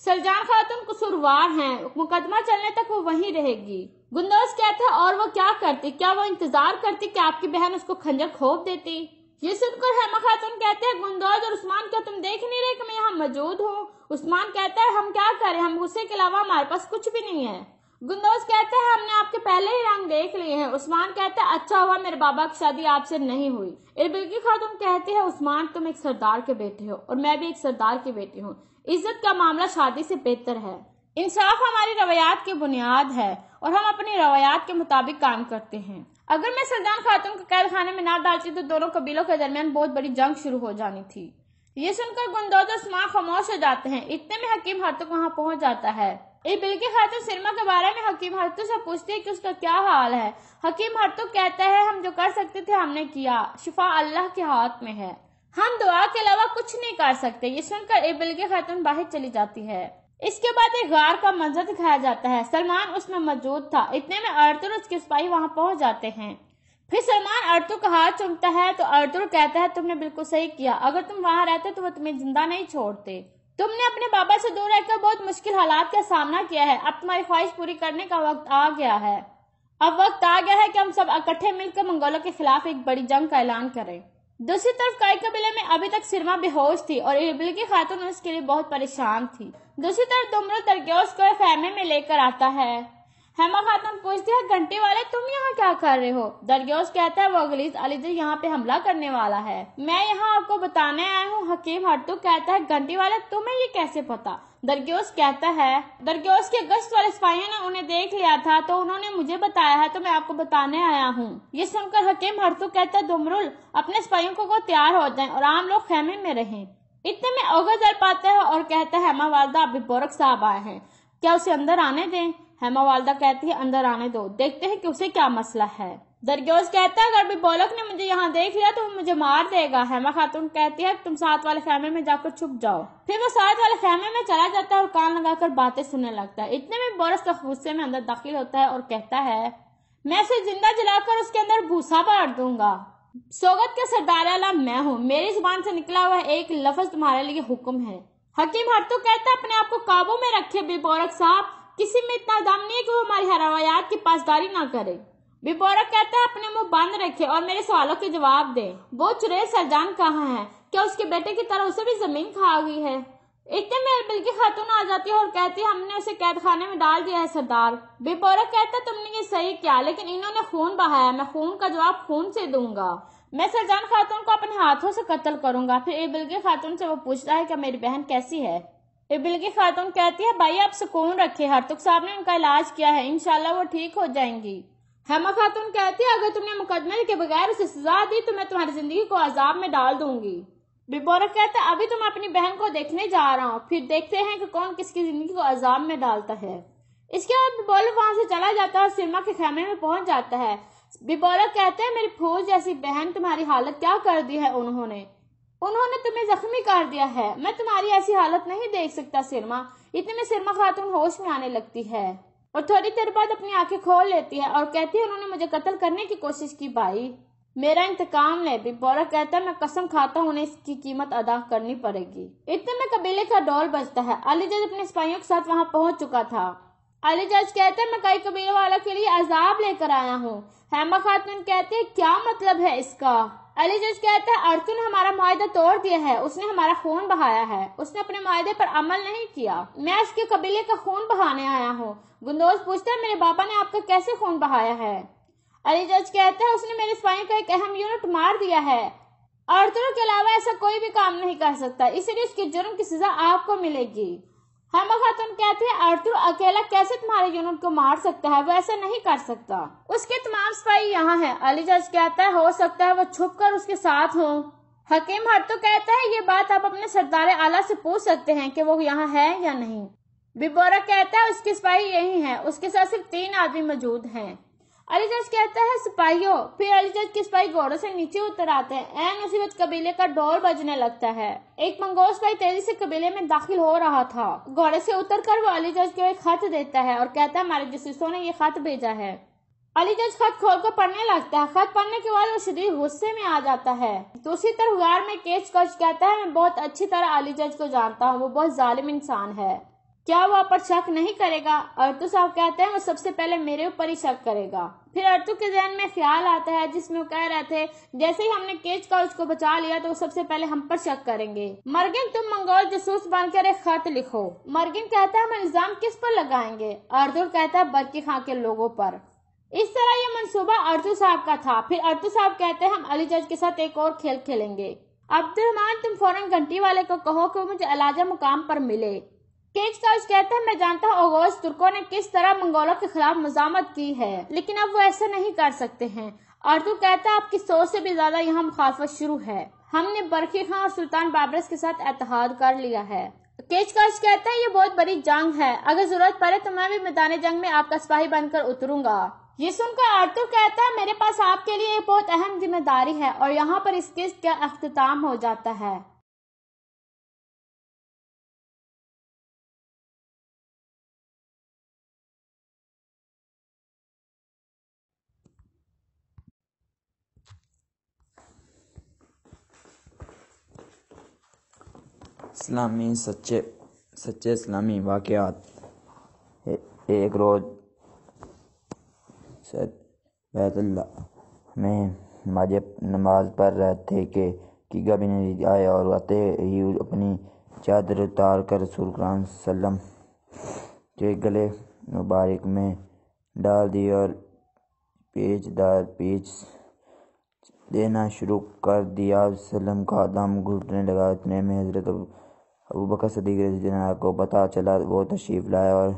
سلجان خاتون قصوروار ہیں، مقدمہ چلنے تک وہ وہیں رہے گی۔ گندوز کہتا ہے اور وہ کیا کرتی؟ کیا وہ انتظار کرتی کہ آپ کی بہن اس کو خنجر کھوپ دیتی؟ یہ سن کر ہیما خاتون کہتے ہیں گندوز اور عثمان کیا تم دیکھ نہیں رہے کہ میں یہاں موجود ہوں؟ عثمان کہتا ہے ہم کیا کریں، ہم غصے کے علاوہ ہمارے پاس کچھ بھی نہیں ہے۔ گندوز کہتا ہے ہم نے آپ کے پہلے ہی رنگ دیکھ لیے ہیں۔ عثمان کہتا ہے اچھا ہوا میرے بابا کی شادی آپ سے نہیں ہوئی۔ اربلگی خاتون کہتی ہے عثمان تم ایک سردار کے بیٹے ہو اور میں بھی ایک سردار کی بیٹی ہوں، عزت کا معاملہ شادی سے بہتر ہے۔ انصاف ہماری روایات کی بنیاد ہے اور ہم اپنی روایات کے مطابق کام کرتے ہیں۔ اگر میں سلجان خاتون کو قید خانے میں نہ ڈالتی تو دونوں قبیلوں کے درمیان بہت بڑی جنگ شروع ہو جانی تھی۔ یہ سن کر گندوز اور عثمان خاموش ہو جاتے ہیں۔ اتنے میں حکیم ہرتک وہاں پہنچ جاتا ہے۔ اربلگی خاتون سرما کے بارے میں حکیم ہرتک سے پوچھتی ہے کہ اس کا کیا حال ہے۔ حکیم ہرتک کہتا ہے ہم جو کر سکتے تھے ہم نے کیا، شفا اللہ کے ہاتھ میں ہے، ہم دعا کے علاوہ کچھ نہیں کر سکتے۔ یہ سن کر اربلگی خاتون باہر چلی جاتی ہے۔ اس کے بعد ایک غار کا منظر دکھایا جاتا ہے۔ سلمان اس میں موجود تھا۔ اتنے میں ارطغرل اور اس کے سپاہی وہاں پہنچ جاتے ہیں۔ پھر سلمان ارطغرل کا ہاتھ چومتا ہے تو ارطغرل کہتا ہے تم نے بالکل صحیح کیا، اگر تم وہاں رہتے تو وہ تمہیں زندہ نہیں چھوڑتے۔ تم نے اپنے بابا سے دور رہ کر بہت مشکل حالات کا سامنا کیا ہے، اب تمہاری خواہش پوری کرنے کا وقت آ گیا ہے۔ اب وقت آ گیا ہے کہ ہم سب اکٹھے مل کر منگولوں کے خلاف ایک بڑی جنگ کا اعلان کریں۔ دوسری طرف کائی قبیلے میں ابھی تک سرما بے ہوش تھی اور اربلگی خاتون اس کے لیے بہت پریشان تھی۔ دوسری طرف دمرل درگیوس کو خیمے میں لے کر آتا ہے۔ ہیما خاتون پوچھتی ہے گھنٹی والے تم یہاں کیا کر رہے ہو؟ درگیوس کہتا ہے وہ اغلیظ علیجز یہاں پہ حملہ کرنے والا ہے، میں یہاں آپ کو بتانے آیا ہوں۔ حکیم ہرتک کہتا ہے گھنٹی والے تمہیں یہ کیسے پتا؟ درگیوس کہتا ہے درگیوس کے گشت والے سپاہیوں نے انہیں دیکھ لیا تھا تو انہوں نے مجھے بتایا ہے تو میں آپ کو بتانے آیا ہوں۔ یہ سن کر حکیم ہرتک کہتا ہے دمرل اپنے سپاہیوں کو تیار ہو جائیں اور عام لوگ خیمے میں رہیں۔ اتنے میں اوغا ذر پاتا ہے اور کہتا ہے ہیما والدہ ابھی بورک صاحب آئے ہیں، کیا اسے اندر آنے دیں؟ ہیما والدہ کہتی ہے اندر آنے دو، دیکھتے ہیں کہ اسے کیا مسئلہ ہے۔ درگیوس کہتا ہے اگر بولک نے مجھے یہاں دیکھ لیا تو وہ مجھے مار دے گا۔ ہیما خاتون کہتی ہے تم ساتھ والے خیمے میں جا کر چھپ جاؤ۔ پھر وہ ساتھ والے خیمے میں چلا جاتا ہے اور کان لگا کر باتیں سننے لگتا ہے۔ اتنے میں بورس کا غصے میں اندر داخل ہوتا ہے اور کہتا ہے میں اسے زندہ جلا کر اس کے اندر بھوسا بھر دوں گا۔ سوگت کا سردار اعلیٰ میں ہوں، میری زبان سے نکلا ہوا ایک لفظ تمہارے لیے حکم ہے۔ حکیم ہرتک کہتا ہے اپنے آپ کو قابو میں رکھے بورک صاحب، کسی میں اتنا دم نہیں کہ وہ ہماری روایات کی پاسداری نہ کرے۔ بورک کہتا ہے اپنے منہ بند رکھے اور میرے سوالوں کے جواب دے۔ وہ چریل سلجان کہاں ہے؟ کیا اس کے بیٹے کی طرح اسے بھی زمین کھا گئی ہے؟ اتنے میں اربلگی خاتون آ جاتی ہے اور کہتی ہے ہم نے اسے قید خانے میں ڈال دیا ہے سردار۔ بورک کہتا ہے تم نے یہ صحیح کیا، لیکن انہوں نے خون بہایا، میں خون کا جواب خون سے دوں گا، میں سلجان خاتون کو اپنے ہاتھوں سے قتل کروں گا۔ پھر اربلگی خاتون سے وہ پوچھتا ہے کہ میری بہن کیسی ہے؟ اربلگی خاتون کہتی ہے بھائی آپ سکون رکھے، ہرتک صاحب نے ان کا علاج کیا ہے، انشاءاللہ وہ ٹھیک ہو جائیں گی۔ ہیما خاتون کہتی ہے اگر تم نے مقدمے کے بغیر اسے سزا دی تو میں تمہاری زندگی کو عذاب میں ڈال دوں گی۔ بورک کہتا ہے ابھی تو میں اپنی بہن کو دیکھنے جا رہا ہوں، پھر دیکھتے ہیں کہ کون کس کی زندگی کو عذاب میں ڈالتا ہے۔ اس کے بعد بورک وہاں سے چلا جاتا ہے اور سرما کے خیمے میں پہنچ جاتا ہے۔ بورک کہتے ہیں میری پھوپھ جیسی بہن تمہاری حالت کیا کر دی ہے، انہوں نے تمہیں زخمی کر دیا ہے، میں تمہاری ایسی حالت نہیں دیکھ سکتا سرما۔ اتنے میں سرما خاتون ہوش میں آنے لگتی ہے اور تھوڑی دیر بعد اپنی آنکھیں کھول لیتی ہے اور کہتی ہے انہوں نے مجھے قتل کرنے کی کوشش کی، بھائی میرا انتقام لے۔ بورک کہتا ہے میں قسم کھاتا ہوں انہیں اس کی قیمت ادا کرنی پڑے گی۔ اتنے میں قبیلے کا ڈول بجتا ہے۔ علیجز اپنے سپاہیوں کے ساتھ وہاں پہنچ چکا تھا۔ علیجز کہتا ہے میں کئی قبیلوں والوں کے لیے عذاب لے کر آیا ہوں۔ ہیما خاتون کہتی ہے کیا مطلب ہے اس کا؟ علیجز کہتا ہے ارطغرل نے ہمارا معاہدہ توڑ دیا ہے، اس نے ہمارا خون بہایا ہے، اس نے اپنے معاہدے پر عمل نہیں کیا، میں اس کے قبیلے کا خون بہانے آیا ہوں۔ گندوز پوچھتا ہے میرے بابا نے آپ کا کیسے خون بہایا ہے؟ علیجز کہتا ہے اس نے میرے سپاہیوں کا ایک اہم یونٹ مار دیا ہے، ارطغرل کے علاوہ ایسا کوئی بھی کام نہیں کر سکتا، اسی لیے اس کے جرم کی سزا آپ کو ملے گی۔ ہیما خاتون کہتی ہے ارطغرل اکیلا کیسے تمہارے یونٹ کو مار سکتا ہے، وہ ایسا نہیں کر سکتا، اس کے تمام سپاہی یہاں ہیں۔ علیجز کہتا ہے ہو سکتا ہے وہ چھپ کر اس کے ساتھ ہوں۔ حکیم ہرتک کہتا ہے یہ بات آپ اپنے سردار اعلیٰ سے پوچھ سکتے ہیں کہ وہ یہاں ہے یا نہیں۔ بورک کہتا ہے اس کے سپاہی یہی ہیں، اس کے ساتھ صرف 3 آدمی موجود ہیں۔ علیجز کہتا ہے سپاہیوں، پھر علیجز کے سپاہی گھوڑوں سے نیچے اتر آتے ہیں۔ عین اسی وقت قبیلے کا ڈول بجنے لگتا ہے۔ ایک منگول سپاہی تیزی سے قبیلے میں داخل ہو رہا تھا، گھوڑے سے اتر کر وہ علیجز کو ایک خط دیتا ہے اور کہتا ہے ہمارے جاسوسوں نے یہ خط بھیجا ہے۔ علیجز خط کھول کر پڑھنے لگتا ہے۔ خط پڑھنے کے بعد وہ شدید غصے میں آ جاتا ہے۔ دوسری طرف غار میں کیچ کچ کہتا ہے میں بہت اچھی طرح علیجز کو جانتا ہوں، وہ بہت ظالم انسان ہے، کیا وہ آپ پر شک نہیں کرے گا؟ ارطغرل صاحب کہتے ہیں وہ سب سے پہلے میرے اوپر ہی شک کرے گا۔ پھر ارطغرل کے ذہن میں خیال آتا ہے جس میں وہ کہہ رہے تھے جیسے ہی ہم نے کیچ کا اس کو بچا لیا تو وہ سب سے پہلے ہم پر شک کریں گے۔ مرگن تم منگول جاسوس بن کر ایک خط لکھو۔ مرگن کہتا ہے ہم الزام کس پر لگائیں گے؟ ارطغرل کہتا ہے برکی خان کے لوگوں پر۔ اس طرح یہ منصوبہ ارطغرل صاحب کا تھا۔ پھر ارطغرل صاحب کہتے ہیں ہم علی جج کے ساتھ ایک اور کھیل کھیلیں گے۔ عبدالرحمن تم فوراً گھنٹی والے کو کہو کہ وہ مجھے علاجہ مقام پر ملے۔ کیچ کاؤچ کہتا ہے میں جانتا ہوں اوغوز ترکوں نے کس طرح منگولوں کے خلاف مزاحمت کی ہے لیکن اب وہ ایسا نہیں کر سکتے ہیں۔ ارطغرل کہتا ہے آپ کی سوچ سے بھی زیادہ یہاں مخالفت شروع ہے۔ ہم نے برقی خان اور سلطان بابرس کے ساتھ اتحاد کر لیا ہے۔ کیچ کاؤچ کہتا ہے یہ بہت بڑی جنگ ہے، اگر ضرورت پڑے تو میں بھی میدان جنگ میں آپ کا سپاہی بن کر اتروں گا۔ یہ سن کر ارطغرل کہتا ہے میرے پاس آپ کے لیے ایک بہت اہم ذمہ داری ہے، اور یہاں پر اس قسط کا اختتام ہو جاتا ہے۔ اسلامی سچے اسلامی واقعات۔ ایک روز بیت اللہ میں نماز پڑھ رہے تھے کہ گبی نے آئے اور آتے ہی اپنی چادر اتار کر رسول کریم صلی اللہ علیہ وسلم کے گلے مبارک میں ڈال دی اور پیچ دینا شروع کر دیا۔ آپ صلی اللہ علیہ وسلم کا دم گھٹنے لگا۔ اتنے میں حضرت ابوبکر صدیق رضی اللہ عنہ کو پتہ چلا، وہ تشریف لائے اور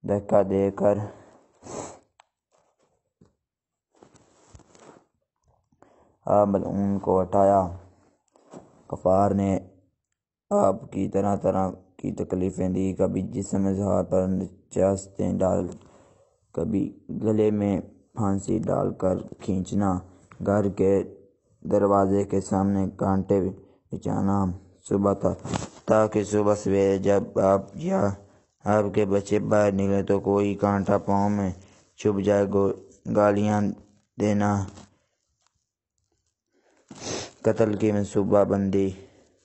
دھکا دے کر آپ ملعون کو ہٹایا۔ غفار نے آپ کی طرح طرح کی تکلیفیں دی، کبھی جسم اظہار پر نچاستیں ڈال، کبھی گلے میں پھانسی ڈال کر کھینچنا، گھر کے دروازے کے سامنے کانٹے بچھانا، صبح تاکہ صبح سویرے جب آپ یا آپ کے بچے باہر نکلے تو کوئی کانٹا پاؤں میں چھپ جائے، گالیاں دینا، قتل کی منصوبہ بندی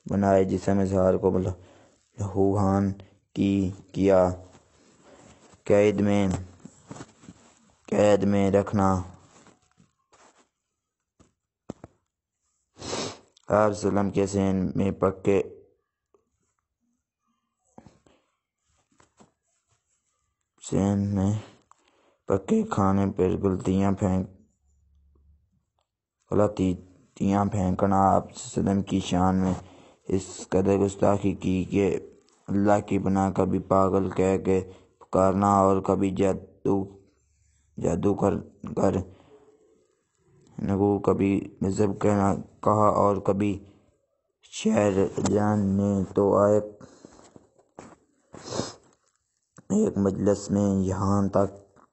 بنائے، جسم اظہار کو لہوحان کیا، قید میں رکھنا۔ آپ صلی اللہ علیہ وسلم کے ذہن میں پکے کھانے پر غلطیاں پھینکنا، آپ صلی اللہ علیہ وسلم کی شان میں اس قدر گستاخی کی کہ اللہ کی پناہ کبھی پاگل کہہ کے پکارنا اور کبھی جادو کر نگو، کبھی مذہب کہا اور کبھی شہر جان نے تو ایک مجلس میں یہاں تک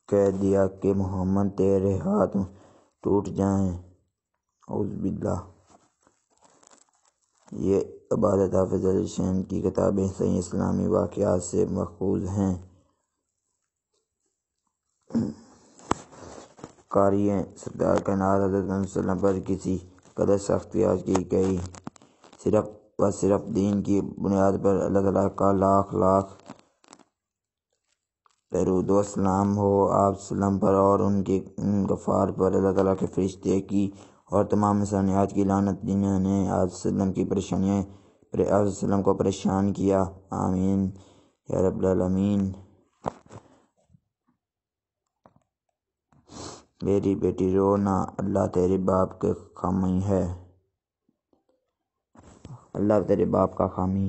کہہ دیا کہ محمد تیرے ہاتھ ٹوٹ جائیں، اعوذ باللہ۔ یہ عبادت حافظ علی شین کی کتابیں صحیح اسلامی واقعات سے ماخوذ ہیں۔ قاری سرکار کائنات حضرت محمد صلی اللہ علیہ وسلم پر کسی قدر سختیاں کی گئی، صرف دین کی بنیاد پر۔ اللہ تعالیٰ کا لاکھ لاکھ درود و سلام ہو آپ صلی اللہ علیہ وسلم پر اور ان کے غفار پر، اللہ تعالیٰ کے فرشتے کی اور تمام انسانیات کی لعنت جنہوں نے آپ صلی اللہ علیہ وسلم کو پریشان کیا، آمین یا رب العالمین۔ میری بیٹی رو نہ، اللہ تیرے باپ کا حامی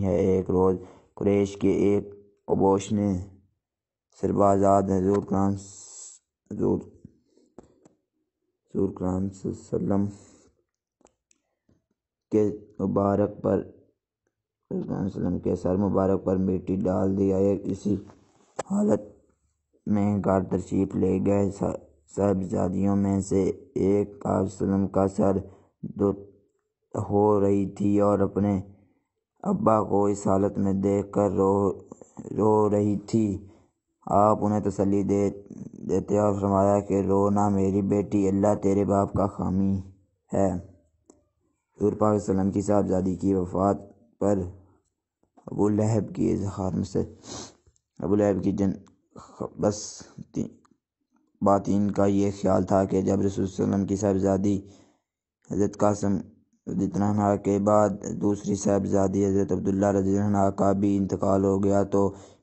ہے۔ ایک روز قریش کے ایک اوبوش نے سربازاد حضور کریم صلی اللہ علیہ وسلم کے سر مبارک پر مٹی ڈال دیا۔ اسی حالت میں گھر تشریف لے گئے۔ صاحبزادیوں میں سے ایک آپ صلی اللہ علیہ وسلم کا سر ہو رہی تھی اور اپنے ابا کو اس حالت میں دیکھ کر رو رہی تھی۔ آپ انہیں تسلی دیتے اور فرمایا کہ رو نہ میری بیٹی، اللہ تیرے باپ کا حامی ہے۔ حضور پاک صلی اللہ علیہ وسلم کی صاحبزادی کی وفات پر ابو لہب کی اظہار سے ابو لہب کی بس باطین کا یہ خیال تھا کہ جب رسول صلی اللہ علیہ وسلم کی صاحبزادی حضرت قاسم رضی اللہ عنہ کے بعد دوسری صاحبزادی حضرت عبداللہ رضی اللہ عنہ کا بھی انتقال ہو گیا تو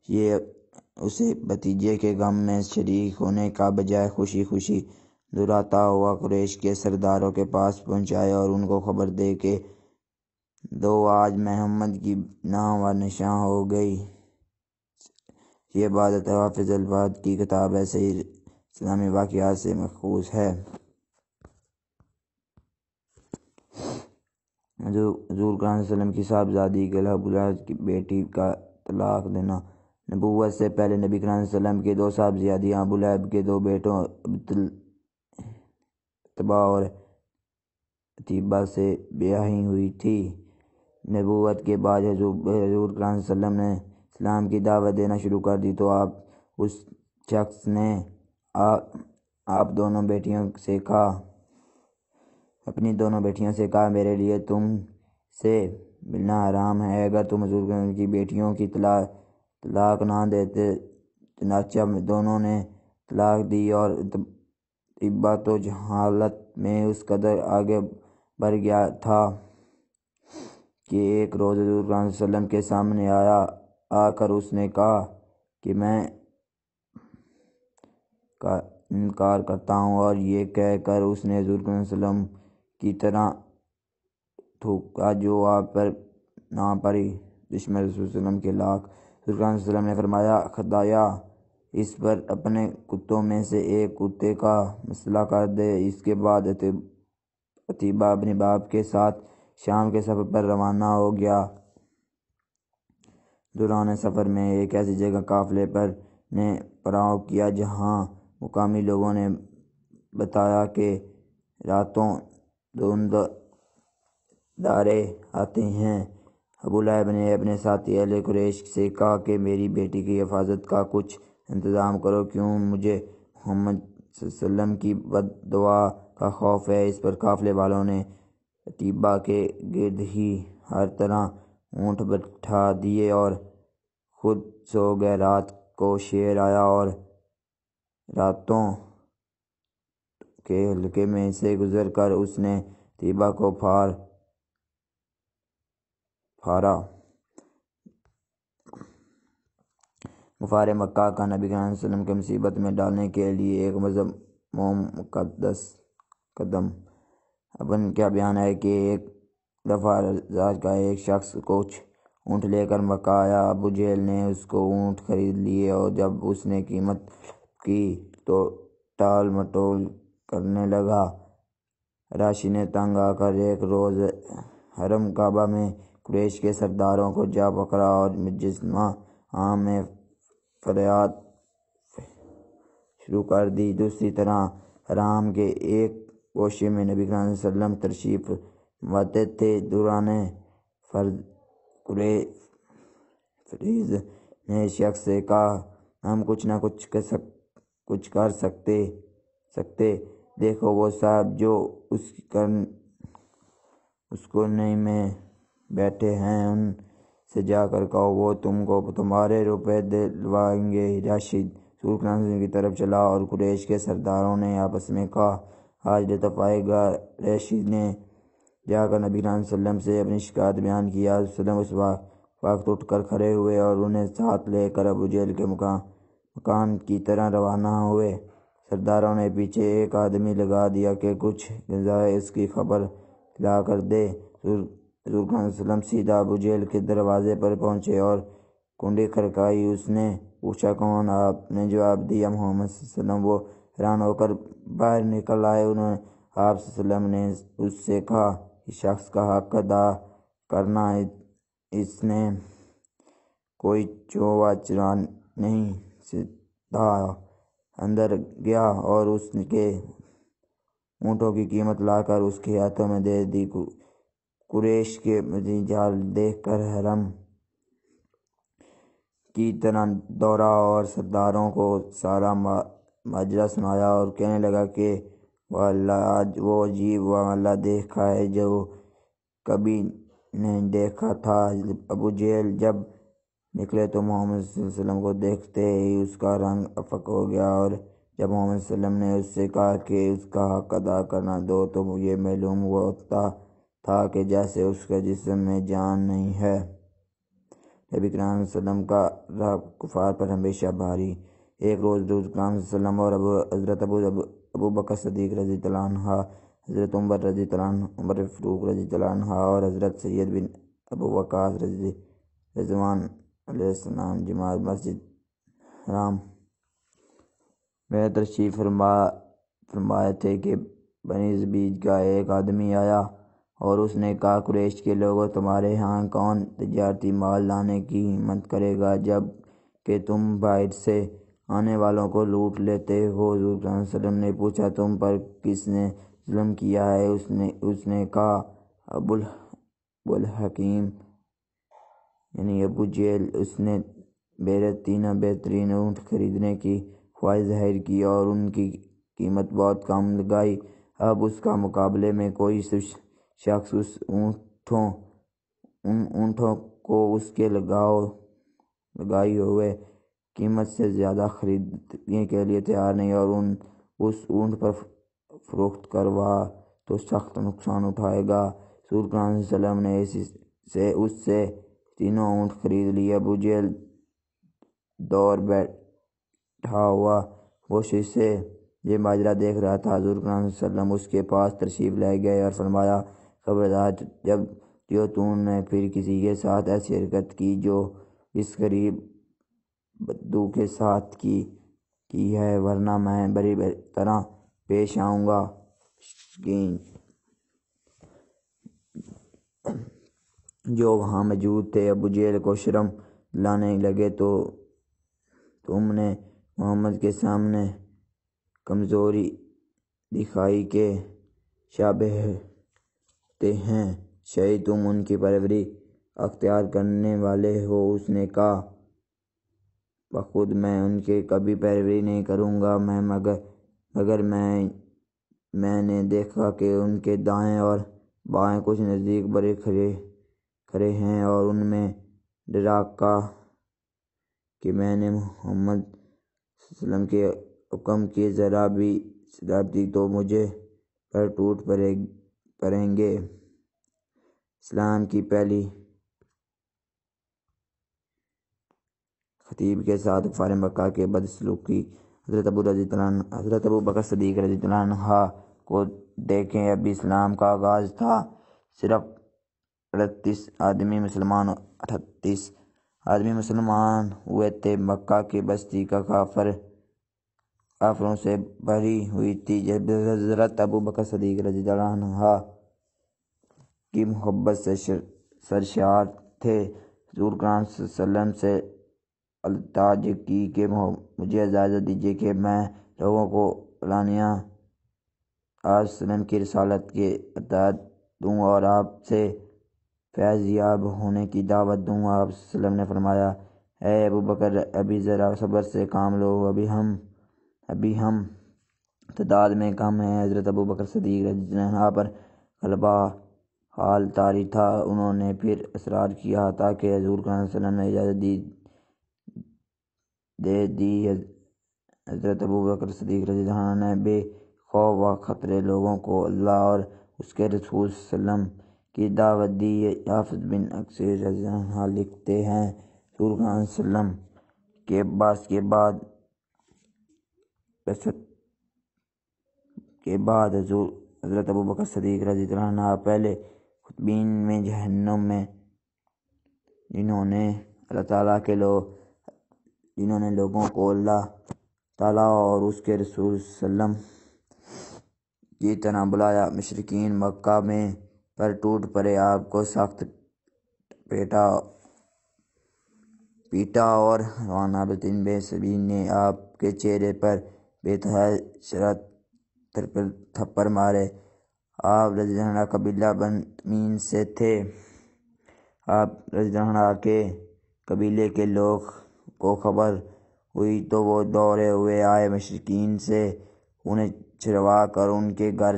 یہ اسے بھتیجے کے غم میں شریک ہونے کا بجائے خوشی خوشی دراتا ہوا قریش کے سرداروں کے پاس پہنچائے اور ان کو خبر دے کہ دو آج محمد کی نام و نشاں ہو گئی۔ یہ بات حافظ الفاظ کی کتاب ہے صحیح اسلامی واقعات سے مأخوذ ہے۔ حضور کرام صلی اللہ علیہ وسلم کی صاحبزادی کے ابو لہب کی بیٹی کا طلاق دینا۔ نبوت سے پہلے نبی کرام صلی اللہ علیہ وسلم کی دو صاحبزادیاں ابو لہب کے دو بیٹوں عتبہ اور عتیبہ سے بیاہی ہوئی تھی۔ نبوت کے بعد حضور کرام صلی اللہ علیہ وسلم نے اسلام کی دعوت دینا شروع کر دی تو اس شخص نے اپنی دونوں بیٹیوں سے کہا میرے لیے تم سے ملنا حرام ہے اگر تم حضور کی بیٹیوں کی طلاق نہ دیتے۔ چنانچہ دونوں نے طلاق دی اور عتبہ تو جہالت میں اس قدر آگے بڑھ گیا تھا کہ ایک روز حضور صلی اللہ علیہ وسلم کے سامنے آ کر اس نے کہا کہ میں کا انکار کرتا ہوں، اور یہ کہہ کر اس نے حضور صلی اللہ علیہ وسلم کی طرح تھوکا جو آپ پر نہ پڑی۔ دشمن رسول صلی اللہ علیہ وسلم کے لاکھ۔ حضور صلی اللہ علیہ وسلم نے فرمایا خدایا اس پر اپنے کتوں میں سے ایک کتے کا مسئلہ کر دے۔ اس کے بعد عتیبہ اپنے باپ کے ساتھ شام کے سفر پر روانہ ہو گیا۔ دوران سفر میں ایک ایسی جگہ قافلے پر نے پڑاؤ کیا جہاں مقامی لوگوں نے بتایا کہ راتوں دھند دارے آتے ہیں۔ ابو لہب نے اپنے ساتھی اہل قریش سے کہا کہ میری بیٹی کی حفاظت کا کچھ انتظام کرو، کیوں مجھے محمد صلی اللہ علیہ وسلم کی بد دعا کا خوف ہے۔ اس پر قافلے والوں نے عتیبہ کے گرد ہی ہر طرح اونٹ بٹھا دیے اور خود سو گئے۔ رات کو شیر آیا اور راتوں کے حلقے میں سے گزر کر اس نے عتیبہ کو پھاڑا۔ غفار مکہ کا نبی صلی اللہ علیہ وسلم کے مصیبت میں ڈالنے کے لیے ایک مقدس قدم۔ ابن کیا بیان ہے کہ ایک دفعہ رازج کا ایک شخص کچھ اونٹ لے کر مکہ آیا۔ ابو جہل نے اس کو اونٹ خرید لیے اور جب اس نے قیمت کی تو ٹال مٹول کرنے لگا۔ راشی نے تنگ آ کر ایک روز حرم کعبہ میں قریش کے سرداروں کو جا پکڑا اور مجسمہ عام میں فریاد شروع کر دی۔ دوسری طرف حرام کے ایک گوشے میں نبی صلی اللہ علیہ وسلم تشریف لاتے تھے۔ دوران فریض نے شخص سے کہا ہم کچھ نہ کچھ کر سکتے دیکھو وہ صاحب جو اس کونے میں بیٹھے ہیں ان سے جا کر کہو وہ تم کو تمہارے روپے دلوائیں گے۔ راشد رسول اللہ کی طرف چلا اور قریش کے سرداروں نے آپس میں کہا آج لطف آئے گا۔ راشد نے جا کر نبی صلی اللہ علیہ وسلم سے اپنی شکایت بیان کی۔ آپ وسلم اس وقت اٹھ کر کھڑے ہوئے اور انہیں ساتھ لے کر ابو جہل کے مکان کی طرح روانہ ہوئے۔ سرداروں نے پیچھے ایک آدمی لگا دیا کہ کچھ غذائے اس کی خبر لا کر دے۔ حضور صلی اللہ علیہ وسلم سیدھا ابو جہل کے دروازے پر پہنچے اور کنڈی کھڑکائی۔ اس نے پوچھا کون؟ آپ نے جواب دیا محمد صلی اللہ علیہ وسلم۔ وہ حیران ہو کر باہر نکل آئے۔ آپ صلی اللہ علیہ وسلم نے اس سے کہا اس شخص کا حق ادا کرنا، اس نے کوئی چوبہ چرا نہیں۔ سیدھا اندر گیا اور اس کے اونٹوں کی قیمت لا کر اس کے ہاتھوں میں دے دی۔ قریش کے جال دیکھ کر حرم کی طرح دوڑا اور سرداروں کو سارا ماجرا سنایا اور کہنے لگا کہ وہ عجیب معاملہ دیکھا ہے جو کبھی نے دیکھا تھا۔ ابو جہل جب نکلے تو محمد صلی اللہ علیہ وسلم کو دیکھتے ہی اس کا رنگ افق ہو گیا، اور جب محمد صلی اللہ علیہ وسلم نے اس سے کہا کہ اس کا حق ادا کرنا دو تو یہ معلوم ہوتا تھا کہ جیسے اس کے جسم میں جان نہیں ہے۔ نبی کریم صلی اللہ علیہ وسلم کا رعب کفار پر ہمیشہ بھاری۔ ایک روز حضور کریم صلی اللہ علیہ وسلم اور حضرت ابو بکر صدیق رضی اللہ عنہ، حضرت عمر رضی اللہ عنہ، عمر فاروق رضی اللہ عنہ اور حضرت سید بن ابو وقاص رضوان علیہ السلام جماعت مسجد حرام میں تشریف فرمائے تھے کہ بنی زبید کا ایک آدمی آیا اور اس نے کہا، قریش کے لوگوں، تمہارے ہاں کون تجارتی مال لانے کی ہمت کرے گا جب کہ تم باہر سے آنے والوں کو لوٹ لیتے ہو؟ حضور صلی اللہ علیہ وسلم نے پوچھا، تم پر کس نے ظلم کیا ہے؟ اس نے کہا، ابو الحکیم یعنی ابو جہل، اس نے میرے 3 بہترین اونٹ خریدنے کی خواہش ظاہر کی اور ان کی قیمت بہت کم لگائی۔ اب اس کا مقابلے میں کوئی شخص اس اونٹوں کو اس کے لگائی ہوئے قیمت سے زیادہ خریدنے کے لیے تیار نہیں، اور اس اونٹ پر فروخت کروا تو سخت نقصان اٹھائے گا۔ رسول کریم صلی اللہ علیہ وسلم نے اس سے 3 اونٹ خرید لیے۔ ابو جہل دور بیٹھا ہوا خاموشی سے یہ ماجرا دیکھ رہا تھا۔ حضور کریم صلی اللہ علیہ وسلم اس کے پاس تشریف لے گئے اور فرمایا، خبردار جو تو نے پھر کسی کے ساتھ ایسی حرکت کی جو اس غریب بدو کے ساتھ کی ہے، ورنہ میں بری طرح پیش آؤں گا۔ مشرکین جو وہاں موجود تھے ابو جہل کو شرم دلانے لگے، تو تم نے محمد کے سامنے کمزوری دکھائی کہ شابہتے ہیں، شاید تم ان کی پیروی اختیار کرنے والے ہو۔ اس نے کہا، بخود میں ان کی کبھی پیروی نہیں کروں گا، مگر میں نے دیکھا کہ ان کے دائیں اور بائیں کچھ نزدیک بڑے کھڑے ہیں، اور ان میں ڈرا کہ میں نے محمد صلی اللہ علیہ وسلم کے حکم کی ذرا بھی خلاف کی تو مجھے پر ٹوٹ پڑیں گے۔ اسلام کی پہلی خطیب کے ساتھ کفار مکہ کے بدسلوکی۔ حضرت ابو بکر صدیق رضی اللہ عنہ کو دیکھیں، ابھی اسلام کا آغاز تھا، صرف 38 آدمی مسلمان ہوئے تھے۔ مکہ کی بستی کا کافروں سے بھری ہوئی تھی۔ جب حضرت ابو بکر صدیق رضی اللہ عنہ کی محبت سے سرشار تھے، حضور کریم صلی اللہ علیہ وسلم سے التجا کی کہ مجھے اجازت دیجیے کہ میں لوگوں کو علانیہ آپ صلی اللہ علیہ وسلم کی رسالت کے اطاعت دوں اور آپ سے فیض یاب ہونے کی دعوت دوں۔ آپ صلی اللہ علیہ وسلم نے فرمایا، اے ابو بکر، ابھی ذرا صبر سے کام لو، ابھی ہم تعداد میں کم ہیں۔ حضرت ابو بکر صدیق رضی اللہ عنہ پر غلبہ حال طاری تھا۔ انہوں نے پھر اصرار کیا تاکہ حضور صلی اللہ علیہ وسلم نے اجازت دے دی۔ حضرت ابو بکر صدیق رضی اللہ عنہ نے بے خوف و خطرے لوگوں کو اللہ اور اس کے رسول صلی اللہ علیہ وسلم کی دعوت دی۔ حافظ بن کثیر رضی اللہ عنہ لکھتے ہیں، حضور صلی اللہ علیہ وسلم کے بعث کے بعد حضرت ابو بکر صدیق رضی اللہ عنہ پہلے خطیبین میں جہنم میں، جنہوں نے لوگوں کو اللہ تعالیٰ اور اس کے رسول صلی اللہ علیہ وسلم کی طرح بلایا۔ مشرکین مکہ میں پر ٹوٹ پڑے، آپ کو سخت پیٹا اور روانہ بن سبیل نے آپ کے چہرے پر بے تحاشا تھپڑ مارے۔ آپ رضی اللہ عنہ قبیلہ بن تمیم سے تھے۔ آپ رضی اللہ عنہ کے قبیلے کے لوگ کو خبر ہوئی تو وہ دوڑے ہوئے آئے، مشرکین سے انہیں چھڑوا کر ان کے گھر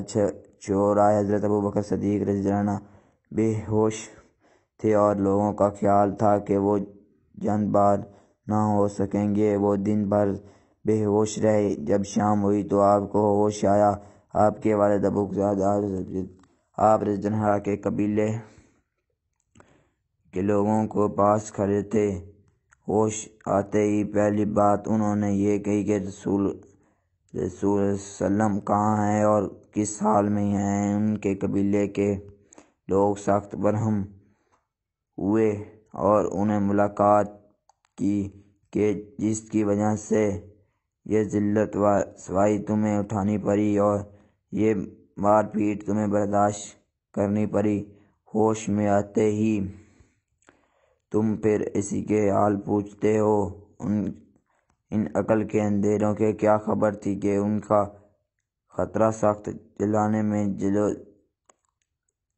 چھوڑ آئے۔ حضرت ابو بکر صدیق رضی اللہ عنہ بے ہوش تھے اور لوگوں کا خیال تھا کہ وہ جان بار نہ ہو سکیں گے۔ وہ دن بھر بے ہوش رہے۔ جب شام ہوئی تو آپ کو ہوش آیا۔ آپ کے والد ابو آپ رضی اللہ عنہ کے قبیلے کے لوگوں کو پاس کھڑے تھے۔ ہوش آتے ہی پہلی بات انہوں نے یہ کہی کہ رسول وسلم کہاں ہیں اور کس حال میں ہیں۔ ان کے قبیلے کے لوگ سخت برہم ہوئے اور انہیں ملاقات کی کہ جس کی وجہ سے یہ ذلت و رسوائی تمہیں اٹھانی پڑی اور یہ مار پیٹ تمہیں برداشت کرنی پڑی۔ ہوش میں آتے ہی تم پھر اسی کے حال پوچھتے ہو۔ ان عقل کے اندھیروں کے کیا خبر تھی کہ ان کا خطرہ سخت جلانے میں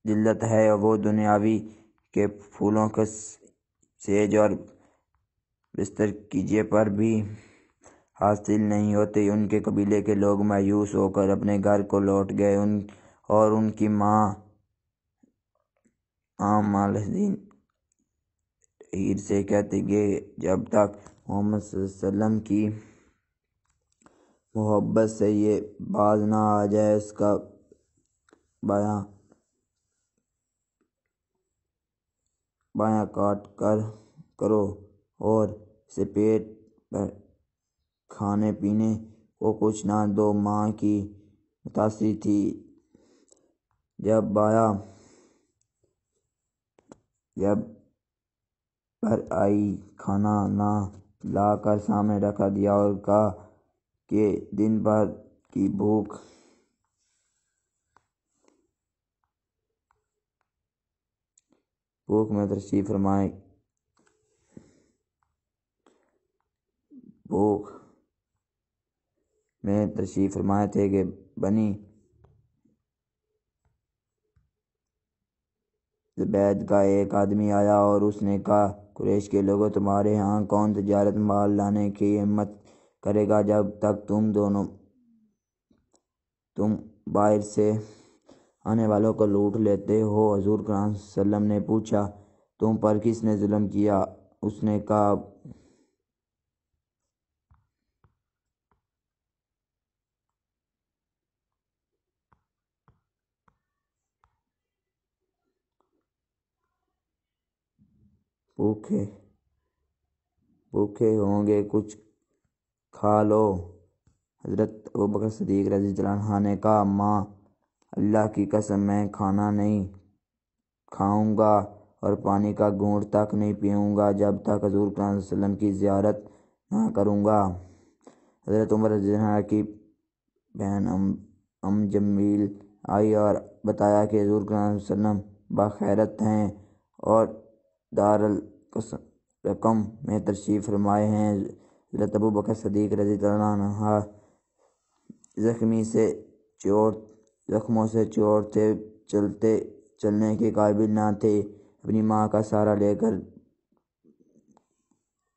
ذلت ہے، اور وہ دنیاوی کے پھولوں کے سیج اور بستر کیجے پر بھی حاصل نہیں ہوتے۔ ان کے قبیلے کے لوگ مایوس ہو کر اپنے گھر کو لوٹ گئے اور ان کی ماں مالدین ہیر سے کہتے گئے جب تک محمد صلی اللہ علیہ وسلم کی محبت سے یہ باز نہ آ جائے اس کا بایاں کاٹ کرو اور اسے پیٹ پر کھانے پینے کو کچھ نہ دو۔ ماں کی متاثر تھی۔ جب پر آئی کھانا نہ لا کر سامنے رکھ دیا اور کہا کہ دن بھر کی بھوک میں تشریف فرمائے تھے کہ بنی زبید کا ایک آدمی آیا اور اس نے کہا قریش کے لوگوں تمہارے ہاں کون تجارت مال لانے کی ہمت کرے گا جب تک تم باہر سے آنے والوں کو لوٹ لیتے ہو۔ حضور صلی اللہ علیہ وسلم نے پوچھا تم پر کس نے ظلم کیا؟ اس نے کہا بھوکے ہوں گے کچھ کھا لو۔ حضرت ابوبکر صدیق رضی اللہ عنہ نے کہا ماں اللہ کی قسم میں کھانا نہیں کھاؤں گا اور پانی کا گھونٹ تک نہیں پیوں گا جب تک حضور صلی اللہ علیہ وسلم کی زیارت نہ کروں گا۔ حضرت عمر رضی اللہ عنہ کی بہن جمیل آئی اور بتایا کہ حضور صلی اللہ علیہ وسلم بخیرت ہیں اور دارالرقم میں تشریف فرمائے ہیں۔ حضرت ابوبکر صدیق رضی اللہ عنہ زخموں سے چور تھے، چلنے کے قابل نہ تھے۔ اپنی ماں کا سہارا لے کر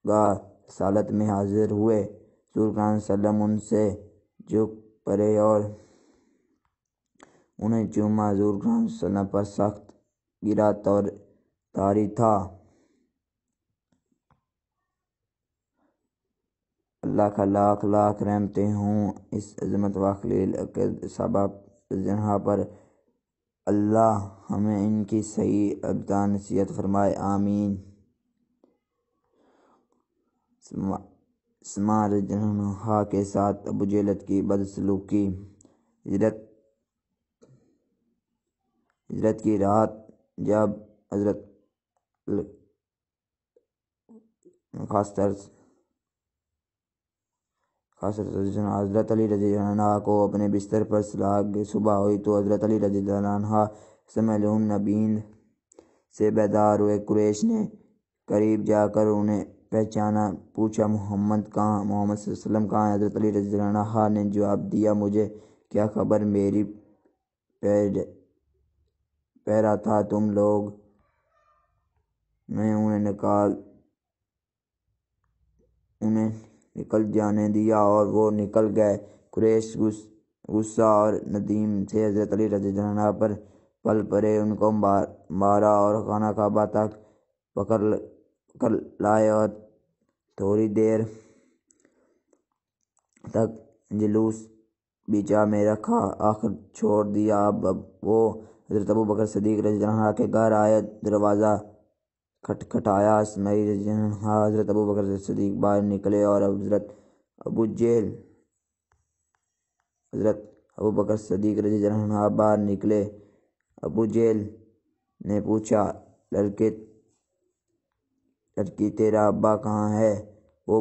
گاہ رسالت میں حاضر ہوئے۔ حضور صلی اللہ علیہ وسلم ان سے جھک پڑے اور انہیں چوما۔ حضور صلی اللہ علیہ وسلم پر سخت گرا طاری تھا۔ اللہ کا لاکھ لاکھ رحمتیں ہوں اس عظمت و خلیل عقد صحابہ رضی اللہ عنہ پر۔ اللہ ہمیں ان کی صحیح ابتدا نصیحت فرمائے، آمین۔ اسماء رضی اللہ عنہا کے ساتھ ابو جہل کی بدسلوکی۔ ہجرت کی رات جب حضرت علی رضی اللہ عنہ کو اپنے بستر پر صبح ہوئی تو حضرت علی رضی اللہ عنہ سمعلہم نبیند سے بیدار ہوئے۔ قریش نے قریب جا کر انہیں پہچانا، پوچھا محمد صلی اللہ علیہ وسلم کہاں ہیں؟ حضرت علی رضی اللہ عنہ نے جواب دیا مجھے کیا خبر، میری پیرا تھا تم لوگ نے انہیں نکل جانے دیا اور وہ نکل گئے۔ قریش غصہ اور ندیم سے حضرت علی رضی اللہ عنہ پر پل پڑے، ان کو مارا اور خانہ کعبہ تک پکڑ لائے اور تھوڑی دیر تک جلوس بیچا میں رکھا، آخر چھوڑ دیا۔ اب وہ حضرت ابوبکر صدیق رضی اللہ عنہ کے گھر آئے، دروازہ کھٹکھٹایا۔ اسماعیل رضی اللہ عنہ حضرت ابوبکر صدیق باہر نکلے اور حضرت ابوبکر صدیق رضی اللہ عنہ باہر نکلے۔ ابو جہل نے پوچھا، لڑکی تیرا ابا کہاں ہے؟ وہ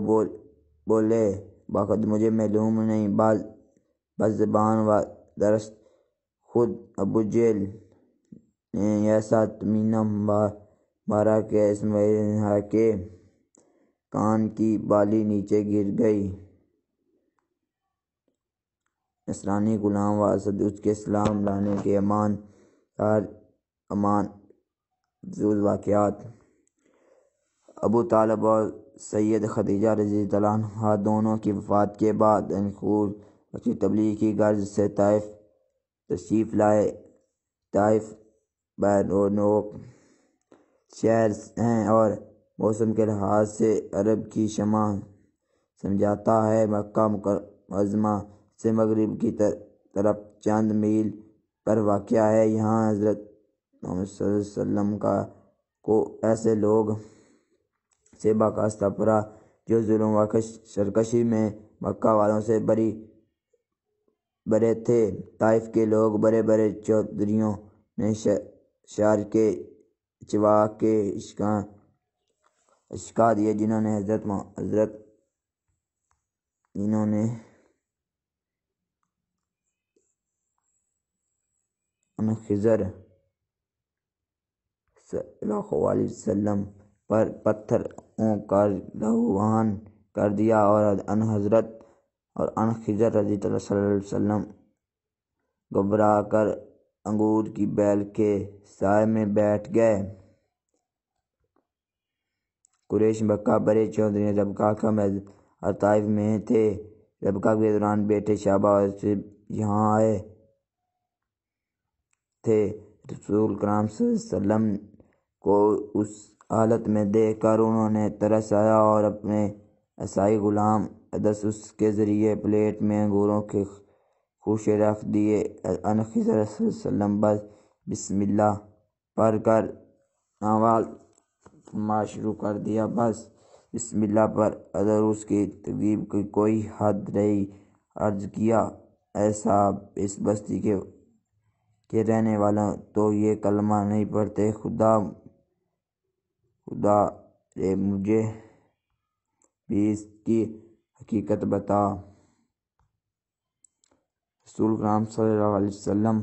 بولے، باخود مجھے معلوم نہیں، بس زبان و درست۔ خود ابو جہل نے ایسا طمینہ مارا کہ اسماعیل کے کان کی بالی نیچے گر گئی۔ نصرانی غلام و اسد اس کے اسلام لانے کے امان افزول واقعات۔ ابو طالب اور سید خدیجہ رضی اللہ عنہا دونوں کی وفات کے بعد خود بخشی تبلیغ کی غرض سے طائف تشریف لائے۔ طائف بیرونوک شہر ہے اور موسم کے لحاظ سے عرب کی شمع سمجھاتا ہے۔ مکہ معظمہ سے مغرب کی طرف چند میل پر واقع ہے۔ یہاں حضرت محمد صلی اللہ علیہ وسلم کو ایسے لوگ سے باخاستہ پڑا جو ظلم و سرکشی میں مکہ والوں سے بڑے تھے۔ طائف کے لوگ بڑے بڑے چودھریوں نے شہر کے چواک کے اشکا دیے، جنہوں نے خضر صلی اللہ علیہ وسلم پر پتھر کا لہوان کر دیا اور حضرت اور خضر رضی اللہ صلی اللہ علیہ وسلم گھبرا کر انگور کی بیل کے سائے میں بیٹھ گئے۔ قریش مکہ بڑے چودھری ربکہ کا اور طائف میں تھے۔ ربکہ کے دوران بیٹے شیبہ اور صب یہاں آئے تھے۔ رسول کریم صلی اللہ علیہ وسلم کو اس حالت میں دیکھ کر انہوں نے ترس آیا اور اپنے عیسائی غلام عدس اس کے ذریعے پلیٹ میں انگوروں کے خوشے رکھ دیے۔ خضر صلی اللہ علیہ وسلم بس بسم اللہ پڑھ کر نوال فرما شروع کر دیا۔ بس بسم اللہ پر ادھر اس کی تکذیب کی کوئی حد رہی۔ عرض کیا، اے صاحب، اس بستی کے رہنے والوں تو یہ کلمہ نہیں پڑھتے، خدا رے مجھے بھی اس کی حقیقت بتا۔ رسول کریم صلی اللہ علیہ وسلم،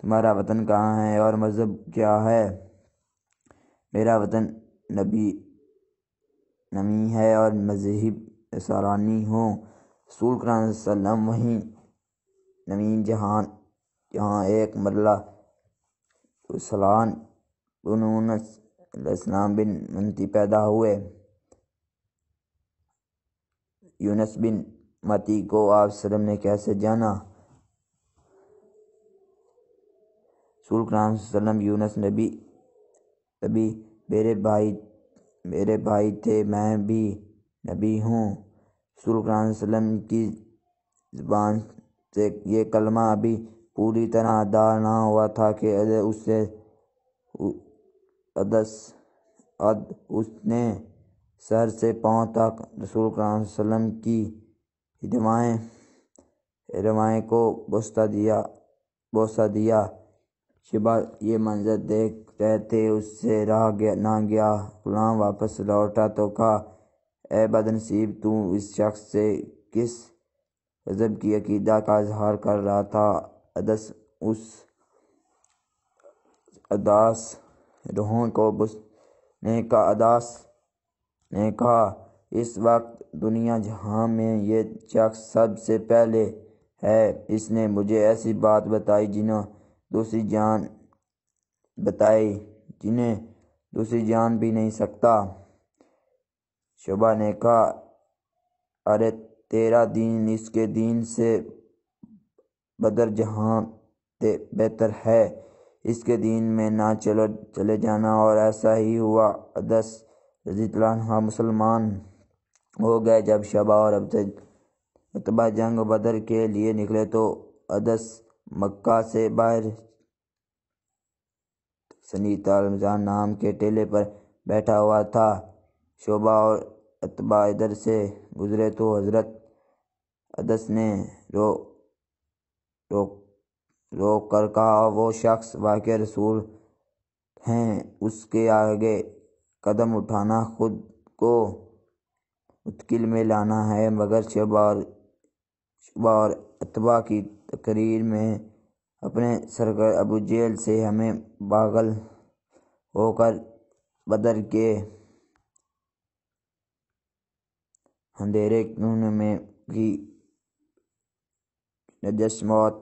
تمہارا وطن کہاں ہے اور مذہب کیا ہے؟ میرا وطن نمی ہے اور مذہب نصرانی ہوں۔ رسول کریم صلی اللہ علیہ وسلم وہیں نمی جہاں ایک مرلہ سلان بن یونس علیہ السلام بن متی پیدا ہوئے۔ یونس بن متی کو آپ صلی اللہ علیہ وسلم نے کیسے جانا؟ رسول کریم صلی اللہ علیہ وسلم، یونس نبی میرے بھائی تھے، میں بھی نبی ہوں۔ رسول کریم صلی اللہ علیہ وسلم کی زبان سے یہ کلمہ ابھی پوری طرح ادا نہ ہوا تھا کہ اس نے سر سے پاؤں تک رسول کریم صلی اللہ علیہ وسلم کی ہڈوائیں کو بوسہ دیا۔ شیبہ یہ منظر دیکھ رہے تھے، اس سے رہا نہ گیا۔ غلام واپس لوٹا تو کہا، اے بدنصیب، تو اس شخص سے کس غضب کی عقیدہ کا اظہار کر رہا تھا؟ عدس اس اداس روحوں کو بوسنے کا عدس نے کہا، اس وقت دنیا جہاں میں یہ شخص سب سے پہلے ہے۔ اس نے مجھے ایسی بات بتائی جنہیں دوسری جان بھی نہیں سکتا۔ شعبہ نے کہا، ارے تیرا دین اس کے دین سے بدر جہاں بہتر ہے۔ اس کے دین میں نہ چلے جانا، اور ایسا ہی ہوا۔ عدس رضی اللہ عنہ مسلمان ہو گئے۔ جب شیبہ اور عتبہ جنگ بدر کے لیے نکلے تو عدس مکہ سے باہر سنیت رمضان نام کے ٹیلے پر بیٹھا ہوا تھا۔ شیبہ اور عتبہ ادھر سے گزرے تو حضرت عدس نے روک کر کہا، وہ شخص واقعی رسول ہیں، اس کے آگے قدم اٹھانا خود کو متکل میں لانا ہے۔ مگر شیبہ اور عتبہ کی تقریر میں اپنے سرکار ابو جہل سے ہمیں پاگل ہو کر بدر کے اندھیرے خون میں کی نجس موت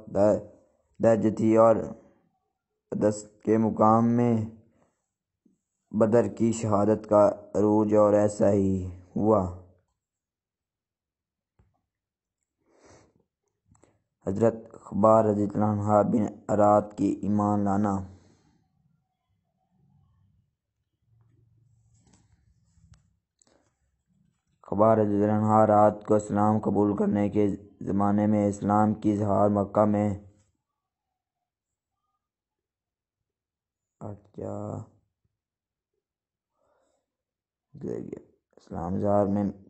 درج تھی، اور عدس کے مقام میں بدر کی شہادت کا عروج، اور ایسا ہی ہوا۔ حضرت خباب رضی اللہ عنہ بن اراد کی ایمان لانا۔ خباب رضی اللہ عنہ رات کو اسلام قبول کرنے کے زمانے میں اسلام کی اظہار مکہ میں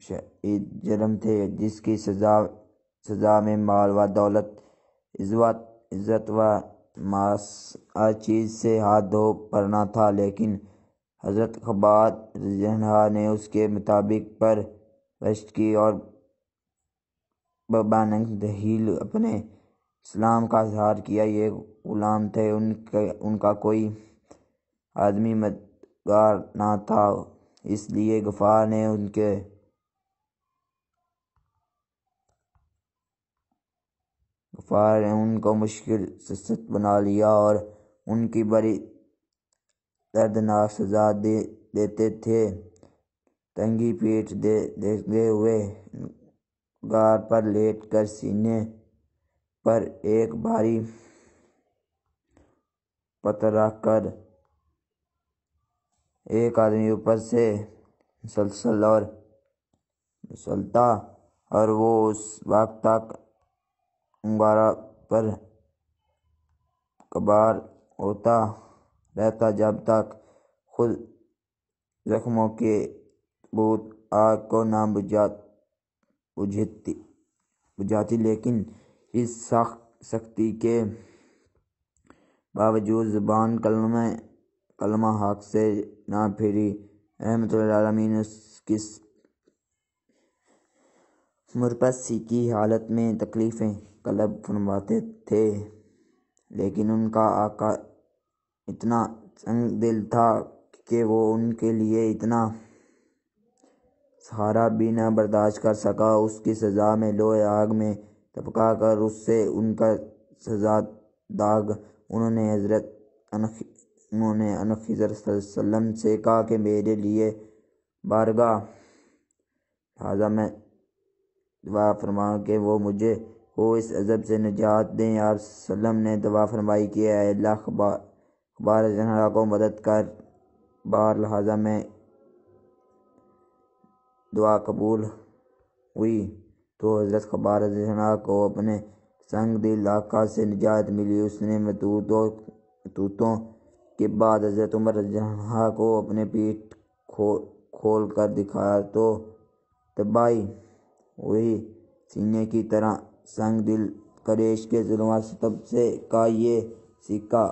شدید جرم تھے، جس کی سزا میں مال و دولت، عزت و ماس ہر چیز سے ہاتھ دھو پڑنا تھا، لیکن حضرت خباب رضی اللہ عنہ نے اس کے مطابق پرورش کی اور بانگہیل اپنے اسلام کا اظہار کیا۔ یہ غلام تھے، ان کا کوئی آدمی مددگار نہ تھا، اس لیے غفار نے ان کو مشکل سست بنا لیا اور ان کی بڑی دردناک سزا دیتے تھے۔ تنگی پیٹھ دیتے ہوئے غار پر لیٹ کر سینے پر ایک بھاری پتھر رکھ کر ایک آدمی اوپر سے مسلتا، اور وہ اس وقت تک انگارہ پر کبار ہوتا رہتا جب تک خود زخموں کے ثبوت آگ کو نہ بجھاتی، لیکن اس سختی کے باوجود زبان کلمہ حق سے نہ پھری۔ رحمت للعالمین اس کی مرپسی کی حالت میں تکلیفیں طلب فرماتے تھے، لیکن ان کا آقا اتنا تنگ دل تھا کہ وہ ان کے لیے اتنا سہارا بھی نہ برداشت کر سکا۔ اس کی سزا میں لوہے آگ میں دبکا کر اس سے ان کا سزا داغ انہوں نے حضرت خضر صلی اللہ علیہ وسلم سے کہا کہ میرے لیے بارگاہ لہٰذا میں دعا فرماؤں کہ وہ مجھے اس عذاب سے نجات دیں۔ آپ صلی اللہ علیہ وسلم نے دعا فرمائی کہ اے اللہ، خباب رضی اللہ عنہ کو مدد کر۔ بار لہٰذا میں دعا قبول ہوئی تو حضرت خباب رضی اللہ عنہ کو اپنے سنگ دل آقا سے نجات ملی۔ اس نے مدتوں کے بعد حضرت عمر رضی اللہ عنہ کو اپنے پیٹھ کھول کر دکھایا تو تباہی ہوئی سینے کی طرح سنگ دل قریش کے ظلم و ستم سے کا یہ سکہ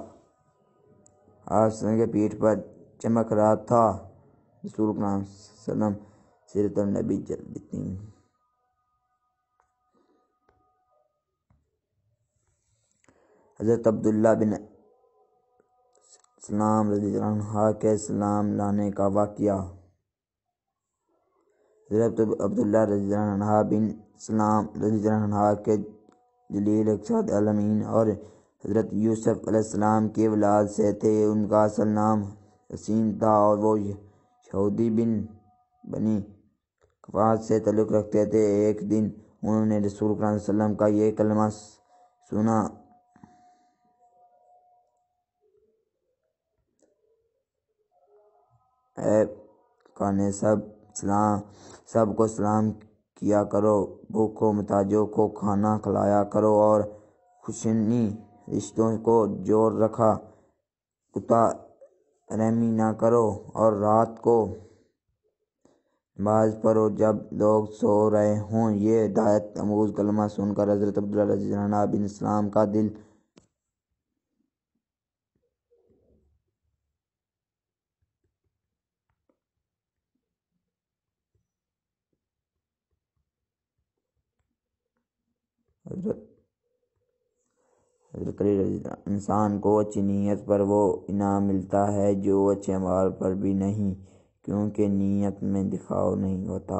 آپ صلی اللہ علیہ وسلم کے پیٹھ پر چمک رہا تھا۔ رسول کریم صلی اللہ علیہ وسلم سیرت النبی جلد 3۔ حضرت عبداللہ بن سلام رضی اللہ عنہ کے اسلام لانے کا واقعہ۔ حضرت عبداللہ رضی اللہ عنہ بن سلام رضی اللہ عنہ کے جلیل اقتصاد عالمین اور حضرت یوسف علیہ السلام کی اولاد سے تھے۔ ان کا اصل نام یاسین تھا اور وہ یہودی بنی قفاص سے تعلق رکھتے تھے۔ ایک دن انہوں نے رسول کریم صلی اللہ علیہ وسلم کا یہ کلمہ سنا: اے کانے سب کو سلام کیا کرو، بھوکوں محتاجوں کو کھانا کھلایا کرو اور خشنی رشتوں کو جوڑ رکھا کتا رحمی نہ کرو، اور رات کو نماز پڑھو جب لوگ سو رہے ہوں۔ یہ ہدایت آموز کلمہ سن کر حضرت عبدالعزیز رانا بن سلام کا دل انسان کو اچھی نیت پر وہ انعام ملتا ہے جو اچھے اعمال پر بھی نہیں، کیونکہ نیت میں دکھاوا نہیں ہوتا۔